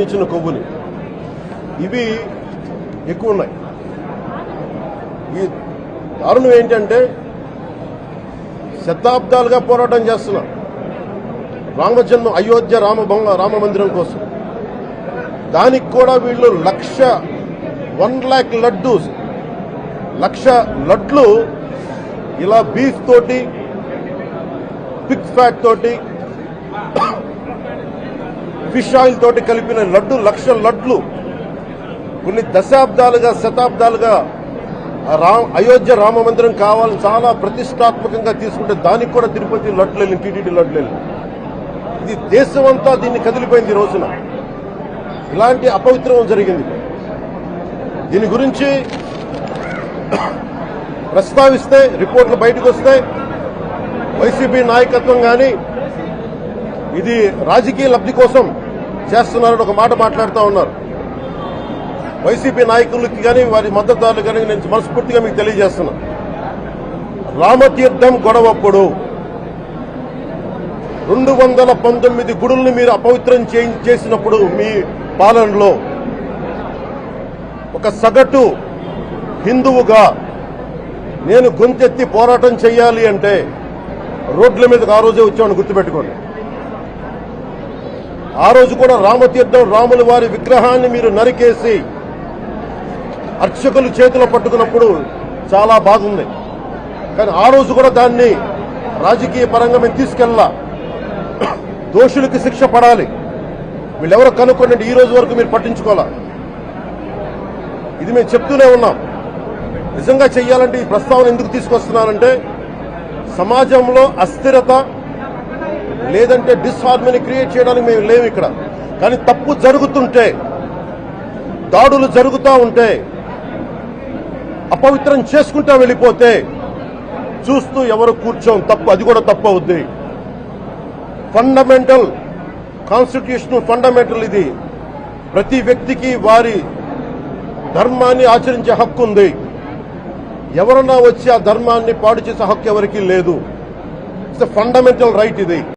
ఇచ్చిన కొవ్వుని ఇవి ఎక్కువ ఉన్నాయి. ఈ దారుణం ఏంటంటే శతాబ్దాలుగా పోరాటం చేస్తున్నాం రామజన్మ అయోధ్య రామ మందిరం కోసం. దానికి కూడా వీళ్ళు 1,00,000 లక్ష లడ్లు ఇలా బీఫ్ తోటి పిగ్ ఫ్యాట్ తోటి ఫిష్ ఆయిల్ తోటి కలిపిన లడ్డు 1,00,000 లడ్లు కొన్ని దశాబ్దాలుగా శతాబ్దాలుగా అయోధ్య రామ మందిరం కావాలని చాలా ప్రతిష్టాత్మకంగా తీసుకుంటే దానికి కూడా తిరుపతి లడ్లు వెళ్ళి టీటీడీ లడ్లు వెళ్ళి ఇది దేశమంతా దీన్ని కదిలిపోయింది. ఈ రోజున ఇలాంటి అపవిత్రం జరిగింది. దీని గురించి ప్రస్తావిస్తే రిపోర్ట్లు బయటకు వస్తే వైసీపీ నాయకత్వం కానీ ఇది రాజకీయ లబ్ధి కోసం చేస్తున్నారని ఒక మాట మాట్లాడుతూ ఉన్నారు. వైసీపీ నాయకులకి కానీ వారి మద్దతుదారులు కానీ నేను మనస్ఫూర్తిగా మీకు తెలియజేస్తున్నా, రామతీర్థం గొడవప్పుడు 219 గుడుల్ని మీరు అపవిత్రం చేసినప్పుడు మీ పాలనలో ఒక సగటు హిందువుగా నేను గొంతెత్తి పోరాటం చేయాలి అంటే రోడ్ల మీదకి ఆ రోజే వచ్చామని గుర్తుపెట్టుకోండి. ఆ రోజు కూడా రామతీర్థం రాముల వారి విగ్రహాన్ని మీరు నరికేసి అర్చకులు చేతిలో పట్టుకున్నప్పుడు చాలా బాగుంది. కానీ ఆ రోజు కూడా దాన్ని రాజకీయ పరంగా మేము తీసుకెళ్ళా. దోషులకి శిక్ష పడాలి. వీళ్ళెవరో కనుక్కోండి, ఈ రోజు వరకు మీరు పట్టించుకోవాలా. ఇది మేము చెప్తూనే ఉన్నాం. నిజంగా చెయ్యాలంటే ఈ ప్రస్తావన ఎందుకు తీసుకొస్తున్నానంటే సమాజంలో అస్థిరత లేదంటే డిస్హార్మనీ క్రియేట్ చేయడానికి మేము లేవు ఇక్కడ. కానీ తప్పు జరుగుతుంటే, దాడులు జరుగుతూ ఉంటే, అపవిత్రం చేసుకుంటా వెళ్ళిపోతే చూస్తూ ఎవరు కూర్చోం. తప్పు, అది కూడా తప్పు అవుద్ది. ఫండమెంటల్ కాన్స్టిట్యూషనల్ ఫండమెంటల్ ఇది. ప్రతి వ్యక్తికి వారి ధర్మాన్ని ఆచరించే హక్కు ఉంది. ఎవరన్నా వచ్చి ఆ ధర్మాన్ని పాడు చేసే హక్కు ఎవరికీ లేదు. ఇట్స్ ఎ ఫండమెంటల్ రైట్ ఇది.